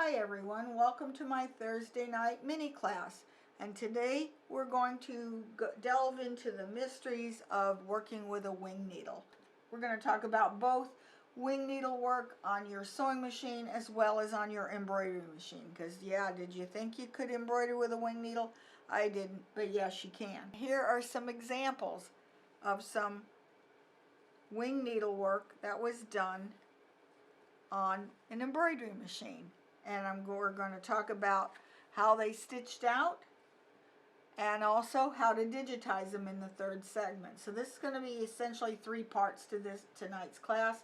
Hi everyone, welcome to my Thursday night mini class, and today we're going to delve into the mysteries of working with a wing needle. We're going to talk about both wing needle work on your sewing machine as well as on your embroidery machine, because yeah, did you think you could embroider with a wing needle? I didn't, but yes you can. Here are some examples of some wing needle work that was done on an embroidery machine. And we're going to talk about how they stitched out and also how to digitize them in the third segment. So this is going to be essentially three parts to tonight's class.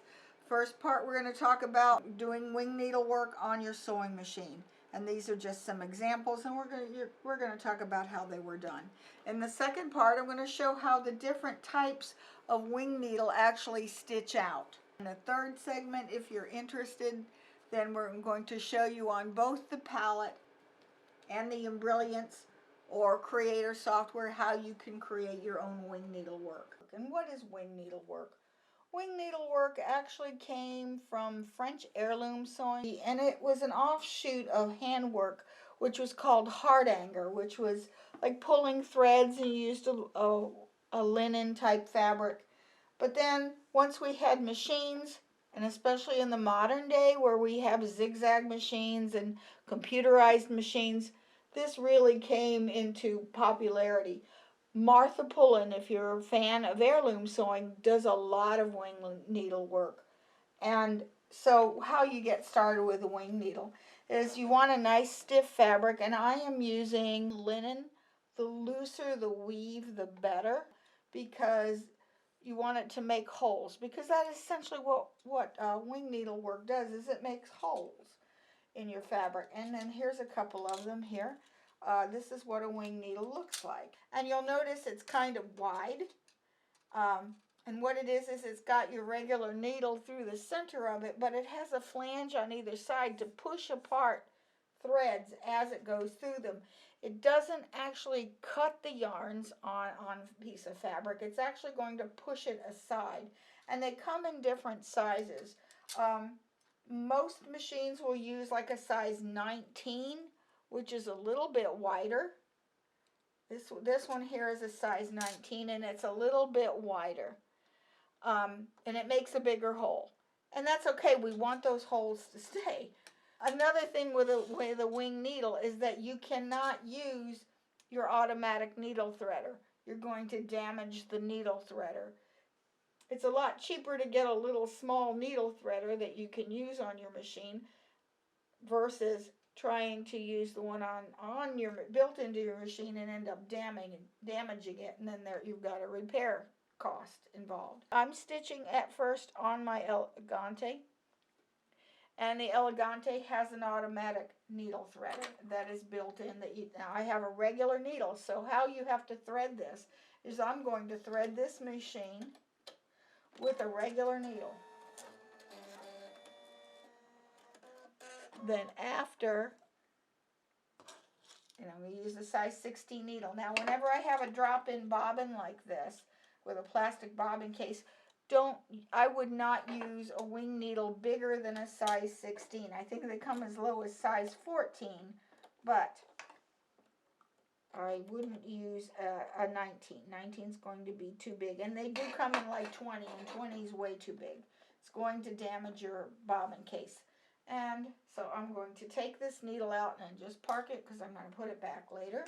First part, we're going to talk about doing wing needle work on your sewing machine. And these are just some examples, and we're going to talk about how they were done. In the second part, I'm going to show how the different types of wing needle actually stitch out. In the third segment, if you're interested, then we're going to show you on both the palette and the Embrilliance or Creator software how you can create your own wing needle work. And what is wing needle work? Wing needle work actually came from French heirloom sewing, and it was an offshoot of handwork, which was called hardanger, which was like pulling threads, and you used a linen type fabric. But then once we had machines, and especially in the modern day where we have zigzag machines and computerized machines, this really came into popularity. Martha Pullen, if you're a fan of heirloom sewing, does a lot of wing needle work. And so how you get started with a wing needle is you want a nice stiff fabric, and I am using linen. The looser the weave, the better, because you want it to make holes, because that is essentially what wing needle work does, is it makes holes in your fabric. And then here's a couple of them here. This is what a wing needle looks like. And you'll notice it's kind of wide. And what it is it's got your regular needle through the center of it, but it has a flange on either side to push apart threads as it goes through them. It doesn't actually cut the yarns on a piece of fabric. It's actually going to push it aside. And they come in different sizes. Most machines will use like a size 19, which is a little bit wider. This one here is a size 19, and it's a little bit wider. And it makes a bigger hole. And that's okay. We want those holes to stay. Another thing with a wing needle is that you cannot use your automatic needle threader. You're going to damage the needle threader. It's a lot cheaper to get a little small needle threader that you can use on your machine versus trying to use the one on your built into your machine and end up damaging it, and then you've got a repair cost involved. I'm stitching at first on my elegante, and the elegante has an automatic needle threader that is built in. Now I have a regular needle, so how you have to thread this is I'm going to thread this machine with a regular needle. Then after, and I'm going to use the size 16 needle. Now whenever I have a drop-in bobbin like this with a plastic bobbin case, I would not use a wing needle bigger than a size 16. I think they come as low as size 14, but I wouldn't use a 19. 19 is going to be too big, and they do come in like 20, and 20 is way too big. It's going to damage your bobbin case. And so I'm going to take this needle out and just park it, because I'm going to put it back later.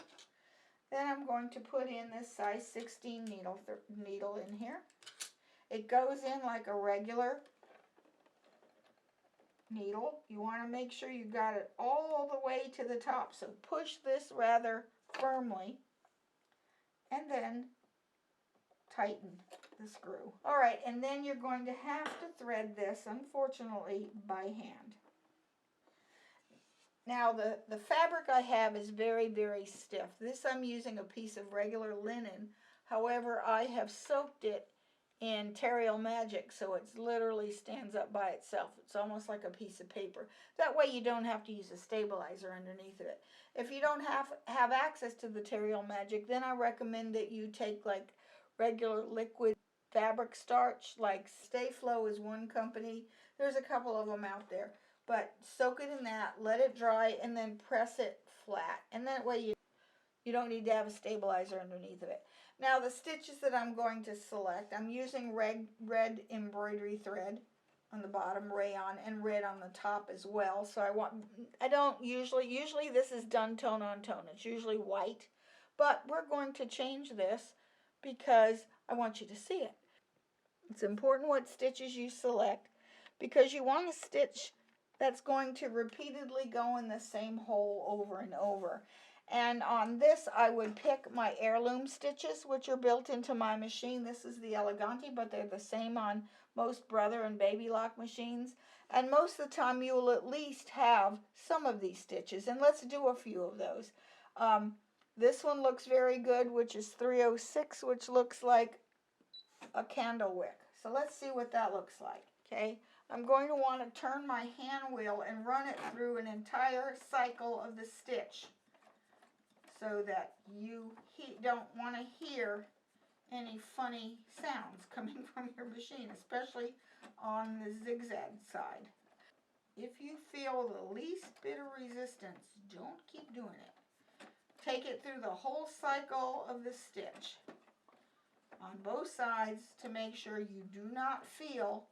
Then I'm going to put in this size 16 needle in here. It goes in like a regular needle. You want to make sure you got it all the way to the top. So push this rather firmly and then tighten the screw. All right, and then you're going to have to thread this, unfortunately, by hand. Now the fabric I have is very, very stiff. This I'm using a piece of regular linen. However, I have soaked it in Terreal Magic, so it literally stands up by itself. It's almost like a piece of paper. That way you don't have to use a stabilizer underneath it. If you don't have access to the Terreal Magic, then I recommend that you take like regular liquid fabric starch, like Stay Flow is one company. There's a couple of them out there. but soak it in that, let it dry, and then press it flat. And that way you don't need to have a stabilizer underneath of it. Now the stitches that I'm going to select, I'm using red embroidery thread on the bottom, rayon, and red on the top as well. So I don't usually this is done tone on tone. It's usually white, but we're going to change this because I want you to see it. It's important what stitches you select because you want a stitch that's going to repeatedly go in the same hole over and over. And on this, I would pick my heirloom stitches, which are built into my machine. This is the Elegante, but they're the same on most Brother and Baby Lock machines. And most of the time, you will at least have some of these stitches. And let's do a few of those. This one looks very good, which is 306, which looks like a candle wick. So let's see what that looks like. Okay, I'm going to want to turn my hand wheel and run it through an entire cycle of the stitch so that you don't want to hear any funny sounds coming from your machine, especially on the zigzag side. If you feel the least bit of resistance, don't keep doing it. Take it through the whole cycle of the stitch on both sides to make sure you do not feel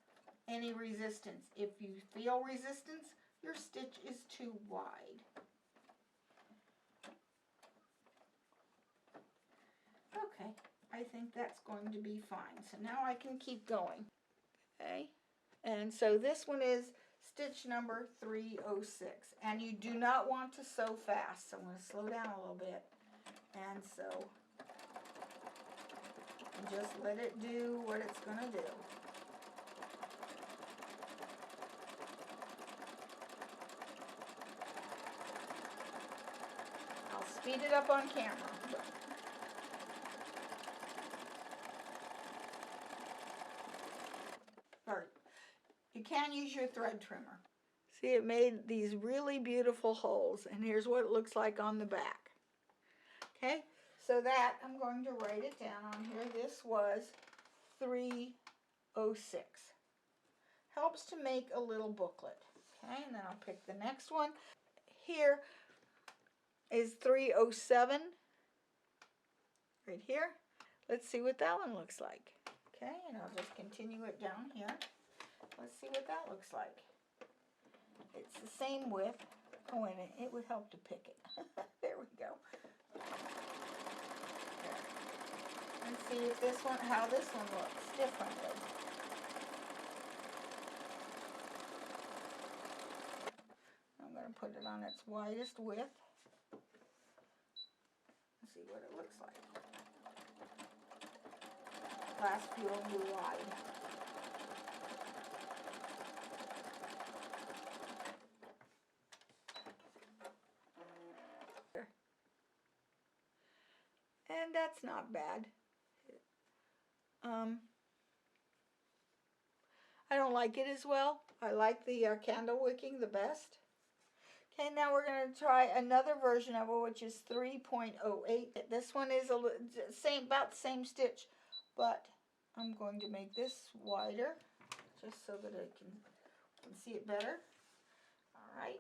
any resistance. If you feel resistance, your stitch is too wide. Okay, I think that's going to be fine. So now I can keep going. Okay, and so this one is stitch number 306. And you do not want to sew fast. So I'm going to slow down a little bit and sew. And just let it do what it's going to do. I'll speed it up on camera. Or you can use your thread trimmer. See, it made these really beautiful holes, and here's what it looks like on the back. Okay, so that, I'm going to write it down on here. This was 306. Helps to make a little booklet. Okay, and then I'll pick the next one. Here is 307. Right here. Let's see what that one looks like. Okay, and I'll just continue it down here. Let's see what that looks like. It's the same width. Oh, and it would help to pick it. There we go. There. And see if this one, how this one looks differently. I'm going to put it on its widest width. Let's see what it looks like. Last few will be wide. And that's not bad. I don't like it as well. I like the candle wicking the best. Okay, now we're going to try another version of it, which is 3.08. This one is about the same stitch, but I'm going to make this wider just so that I can see it better. All right.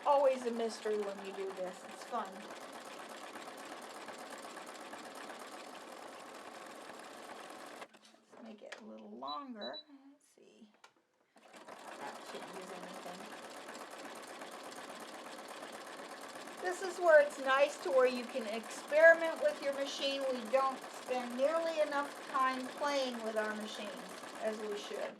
Always a mystery when you do this. It's fun. Let's make it a little longer. Let's see. That changes anything. This is where it's nice to where you can experiment with your machine. We don't spend nearly enough time playing with our machines as we should.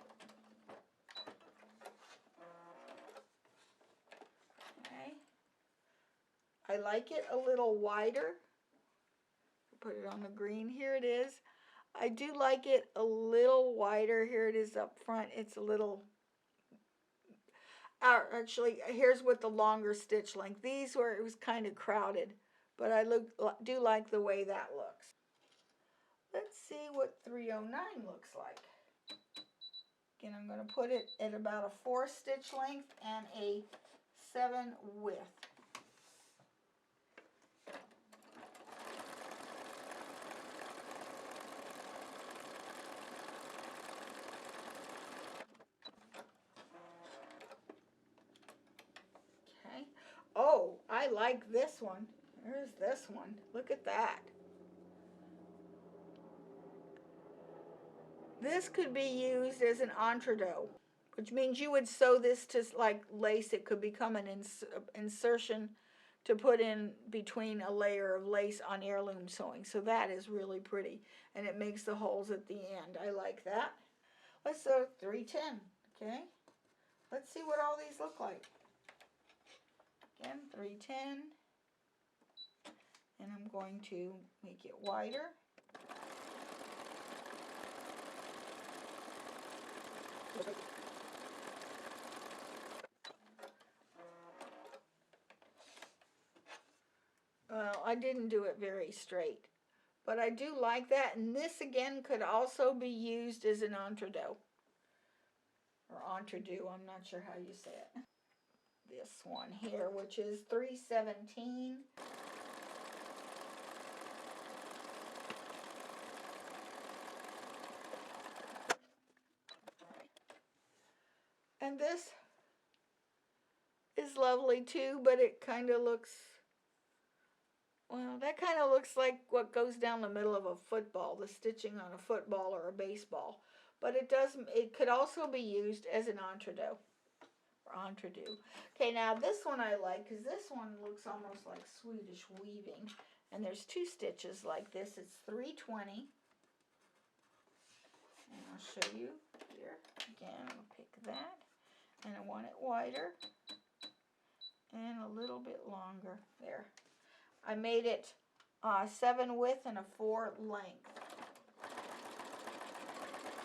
I like it a little wider. Put it on the green. Here it is. I do like it a little wider. Here it is up front. It's a little... Actually, here's with the longer stitch length. These where it was kind of crowded, but I do like the way that looks. Let's see what 309 looks like. Again, I'm going to put it at about a 4 stitch length and a 7 width. I like this one. There's this one. Look at that. This could be used as an entredot, which means you would sew this to like lace. It could become an insertion to put in between a layer of lace on heirloom sewing. So that is really pretty, and it makes the holes at the end. I like that. Let's sew 310, okay? Let's see what all these look like. Again, 310, and I'm going to make it wider. Well, I didn't do it very straight, but I do like that. And this again could also be used as an entredot or entredot. I'm not sure how you say it. This one here, which is 317. And this is lovely too, but it kind of looks, well, that kind of looks like what goes down the middle of a football, the stitching on a football or a baseball. But it could also be used as an entredot or entredot. Okay, now this one I like because this one looks almost like Swedish weaving. And there's 2 stitches like this. It's 320. And I'll show you here. Again, I'll pick that. And I want it wider and a little bit longer. There. I made it 7 width and a 4 length.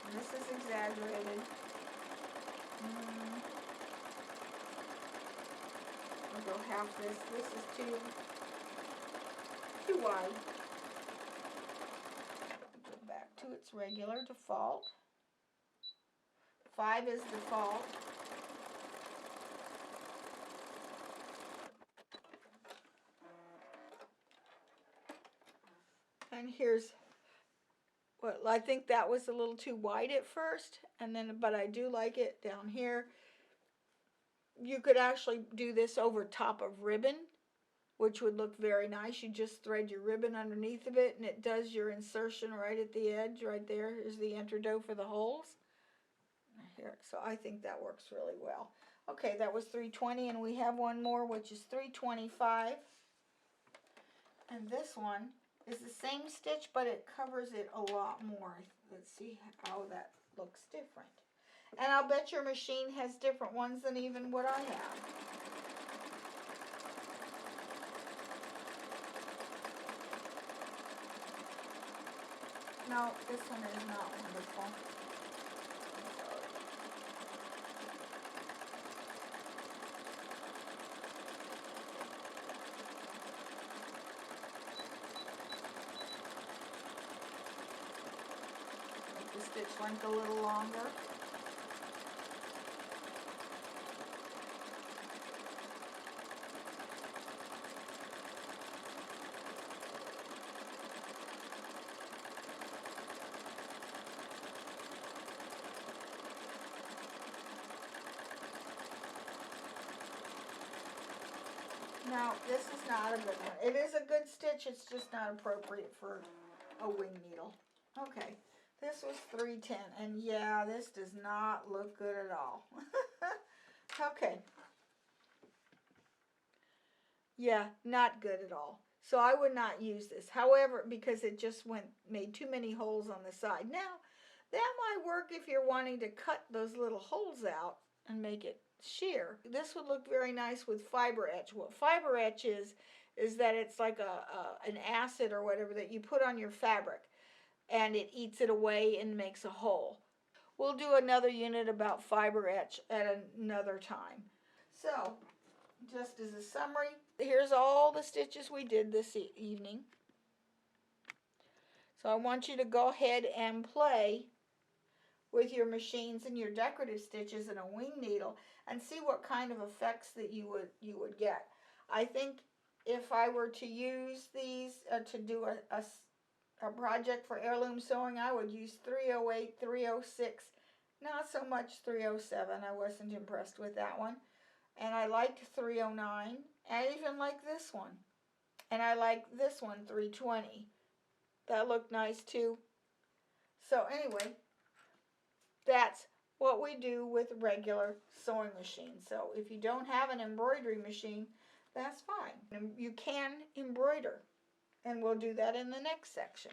And this is exaggerated. I'll go half this. This is too wide. Go back to its regular default. 5 is default. And here's what I think that was a little too wide at first, and then but I do like it down here. You could actually do this over top of ribbon, which would look very nice. You just thread your ribbon underneath of it, and it does your insertion right at the edge. Right there is the entredot for the holes. Here, so I think that works really well. Okay, that was 320, and we have one more, which is 325. And this one is the same stitch, but it covers it a lot more. Let's see how that looks different. And I'll bet your machine has different ones than even what I have. No, this one is not wonderful. Make the stitch length a little longer. Now, this is not a good one. It is a good stitch, it's just not appropriate for a wing needle. Okay, this was 310, and yeah, this does not look good at all. Okay. Yeah, not good at all. So I would not use this. However, because it just made too many holes on the side. Now, that might work if you're wanting to cut those little holes out and make it sheer. This would look very nice with fiber etch. What fiber etch is that it's like an acid or whatever that you put on your fabric, and it eats it away and makes a hole. We'll do another unit about fiber etch at another time. So, just as a summary, here's all the stitches we did this evening. So I want you to go ahead and play with your machines and your decorative stitches and a wing needle and see what kind of effects that you would get. I think if I were to use these to do a project for heirloom sewing, I would use 308, 306, not so much 307. I wasn't impressed with that one. And I liked 309. I even like this one. And I like this one, 320. That looked nice too. So anyway, that's what we do with regular sewing machines. So if you don't have an embroidery machine, that's fine. You can embroider, and we'll do that in the next section.